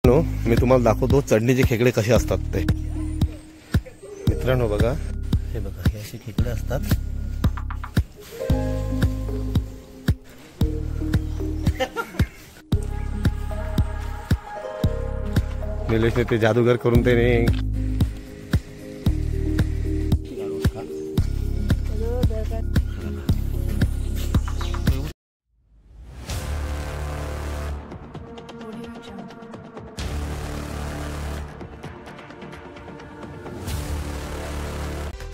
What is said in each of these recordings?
मी तुम्हाला दाखवतो चढणीचे खेकडे कसे असतात ते. मित्रांनो बघा, हे बघा, हे असे खेकडे असतात. निलेशने ते जादूगर करून ते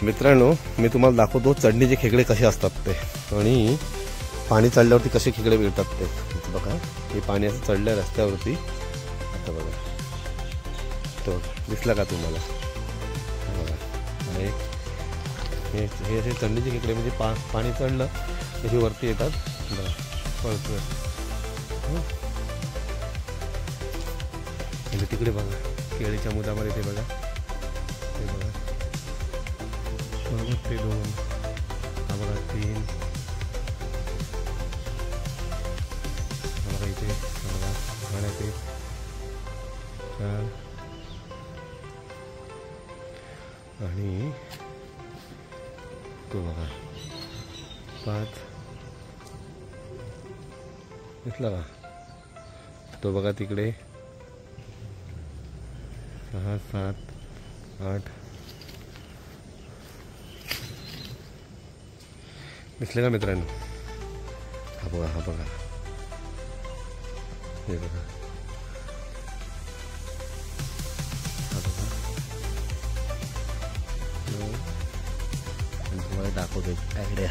मित्रांनो मी तुम्हाला दाखवतो चढणीचे खेकडे कसे असतात ते आणि पाणी चढल्यावरती कसे खेकडे मिळतात ते. बघा, हे पाणी असं चढलं रस्त्यावरती. आता बघा, तो दिसला का तुम्हाला? बघा, हे असे चढणीचे खेकडे म्हणजे पाणी चढलं तसे वरती येतात. बघा, पळतोय म्हणजे तिकडे बघा, केळीच्या मुदामध्ये ते बघा, ते बघा, बरोबर ते 2, हा बघा 3, बघा इथे बघा, पाण्याचे 4 आणि तो बघा 5. दिसला का? तो बघा तिकडे 6, 7, 8. दिसले का मित्रांनो? हा बघा, हा बघा, हे बघा, हा बघा. तुम्हाला दाखवतो आयडिया.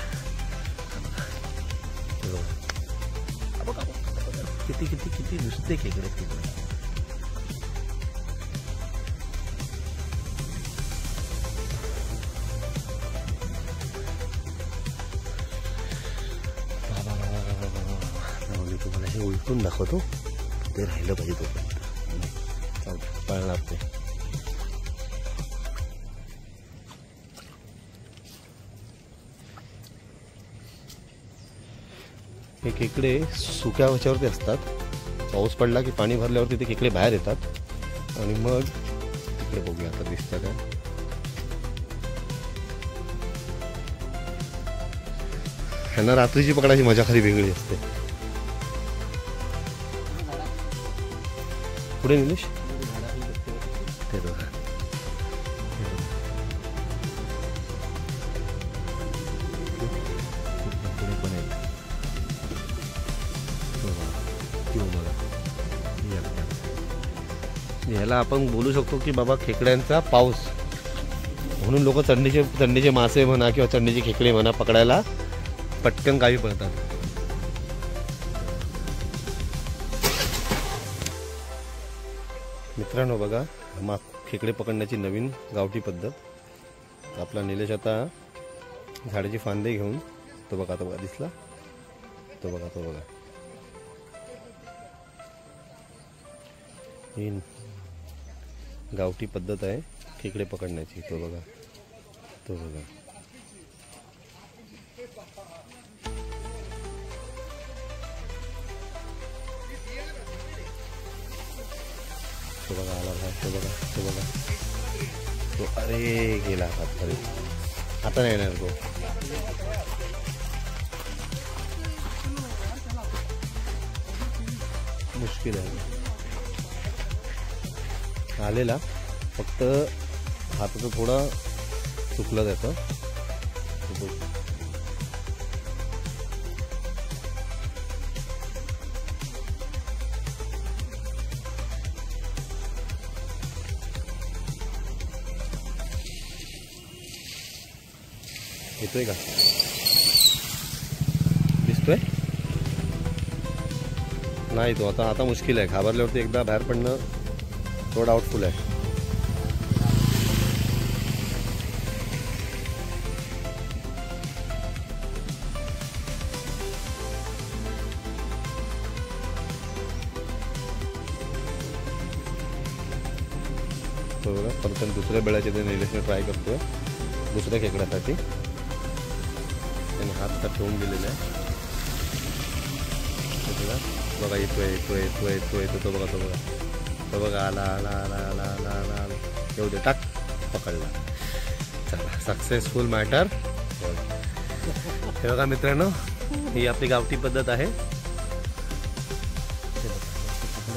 किती किती किती नुसते खेकडे तिकडे. मी तुम्हाला हे उलटून दाखवतो, ते राहिलं पाहिजे तोपर्यंत पळणार ते. हे खेकडे सुक्या वच्यावरती असतात. पाऊस पडला की पाणी भरल्यावरती ते खेकडे बाहेर येतात आणि मग तिकडे बघूया आता दिसतं काय. ह्यांना रात्रीची पकडायची मजा खरी वेगळी असते. पुढे निलेश, ते बघा, पुढे पण आहेत. ह्याला आपण बोलू शकतो की बाबा खेकड्यांचा पाऊस. म्हणून लोक चढणीचे मासे म्हणा किंवा चढणीचे खेकडे म्हणा पकडायला पटकन गावी पळतात. मित्रांनो बघा, खेकडे पकडण्याची नवीन गावठी पद्धत. आपला निलेश आता झाडाची फांदे घेऊन, तो बघा, तो बघा, दिसला, तो बघा, तो बघा, ही गावठी पद्धत आहे खेकडे पकडण्याची. तो बघा, तो बघा, तो बघा, आला बघा, तो बघा, तो बघा, तो अरे गेला हात खाली. आता नाही येणार तो. मुश्किल आहे. आलेला, फक्त हाताचं थोडा चुकलं त्याचं. येतोय का? दिसतोय? नाही तो आता मुश्किल आहे. घाबरल्यावरती एकदा बाहेर पडणं थोडं डाऊटफुल आहे. बरोबर, परत दुसऱ्या बेळाचे ते निलेशने ट्राय करतोय दुसऱ्या खेकड्यासाठी. त्याने हात ठेवून दिलेला आहे. बघा, येतोय येतोय येतोय येतोय येतो, तो बघा, तो बघा, तो बघा आला आला आला आला आला आला आला येऊ दे टाक पकडला. चला सक्सेसफुल मॅटर. हे बघा मित्रांनो ही आपली गावठी पद्धत आहे.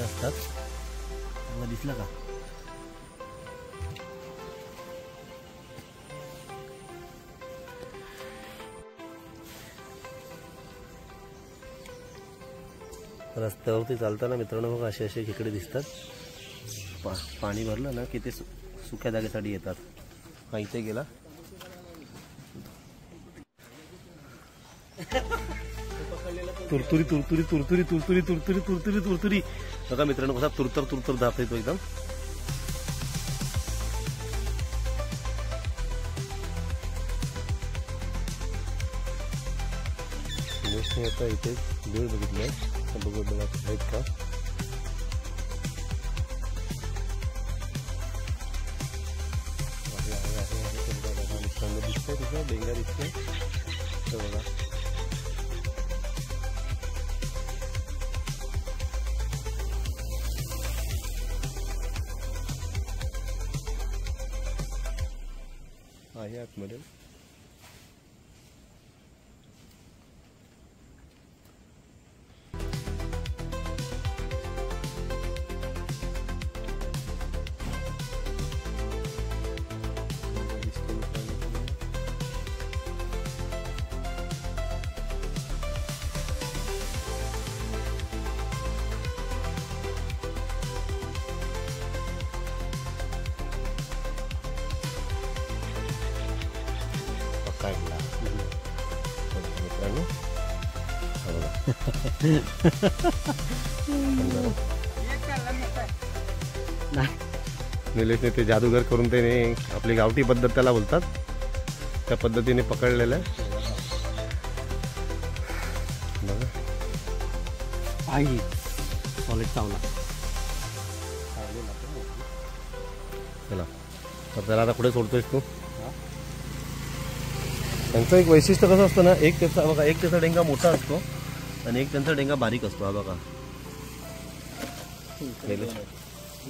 असतात दिसलं का? रस्त्यावरती चालताना मित्रांनो बघा असे असे खेकडे दिसतात. पाणी भरलं ना की ते सुक्या जागेसाठी येतात. हा इथे गेला. तुरतुरी तुरतुरी तुरतुरी तुरतुरी तुरतुरी तुरतुरी तुरतुरी बघा मित्रांनो कसा तुरतर तुरतर धाप येतो एकदम. आता इथे वेळ बघितलाय बघू बघा आहेत का. दिसतंय तुझं डेंगा दिसतंय बघा. आहे आतमध्ये. मित्रांनो निलेशने ते जादूगर करून त्याने आपली गावठी पद्धत त्याला बोलतात त्या पद्धतीने पकडलेलं आहे. आई सॉलिड चावला. चला तर त्याला आता पुढे सोडतोयस तू. त्यांचं एक वैशिष्ट्य कसं असतं ना एक त्याचा बघा एक त्याचा डेंगा मोठा असतो आणि एक त्यांचा डेंगा बारीक असतो. हा बघा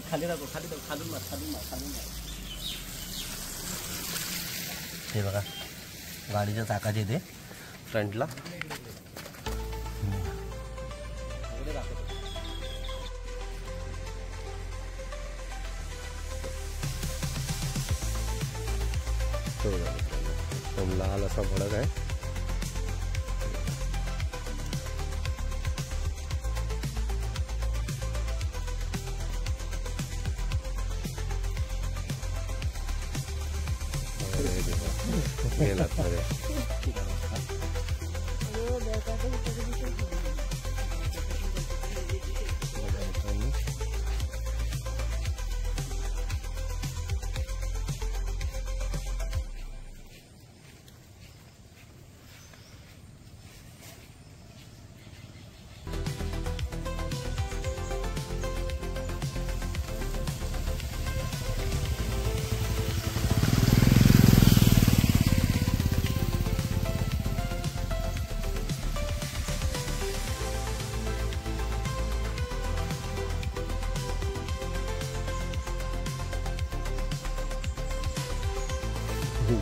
खाली राखो खाली खालून मार खालून मार खालून मार. हे बघा गाडीच्या चाकाचे इथे फ्रंटला एकदम लाल असा भडक आहे. गेलात मध्ये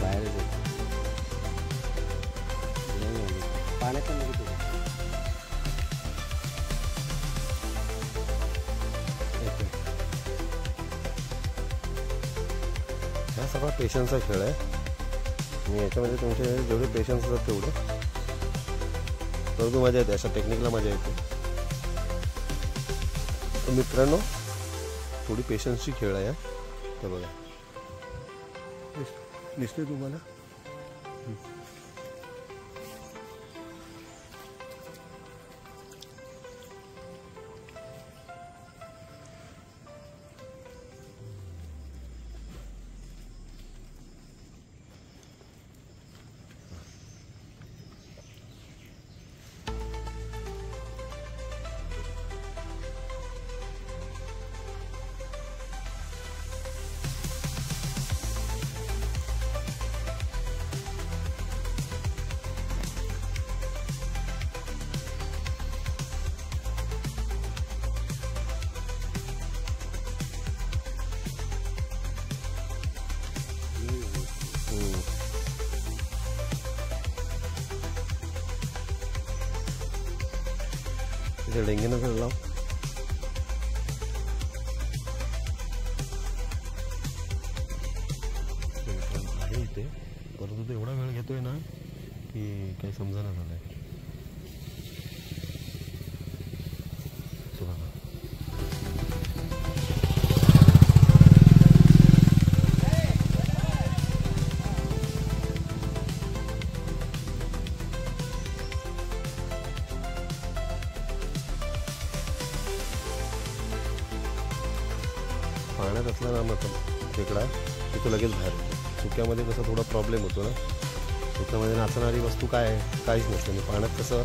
बाहेर पाण्यात हा सगळा पेशन्सचा खेळ आहे आणि याच्यामध्ये तुमचे जेवढे पेशन्स असतात तेवढे तेवढी मजा येते. अशा टेक्निकला मजा येते. तर मित्रांनो थोडी पेशन्सची खेळ आहे. तर बघा दिसते तुम्हाला. इथे डेंग्यानं लाव. आहे इथे, परंतु तो एवढा वेळ घेतोय ना की काही समजायला झालंय. पाण्यात असला ना मग खेकडा की तो लगेच बाहेर येतो. सुक्यामध्ये कसं थोडा प्रॉब्लेम होतो ना. सुक्यामध्ये नाचणारी वस्तू काय आहे, काहीच नसते. आणि पाण्यात कसं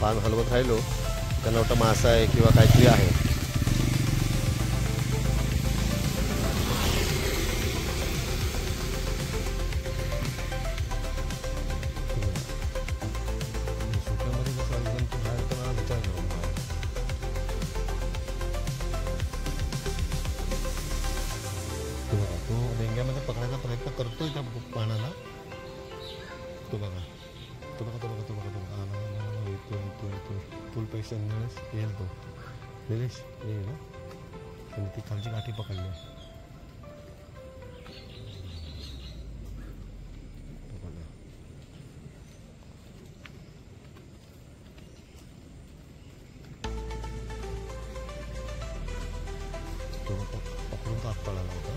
पान हलवत राहिलो त्यांना वाटतं मासा आहे किंवा काहीतरी आहे. सुक्यामध्ये कसं एकदम तो बाहेर तर मला विचार करून तो डेंग्यामध्ये पकडायचा प्रयत्न करतोय त्या पाण्याला. तो बघा तो बघा तो बघा तो बघा तो बघा आला येतो येतो येतो. फुल पैसे येईल तो. निलेश येईल ना. आणि ती खालची गाठी पकडली. तो पकडून तो आत पळाला होता.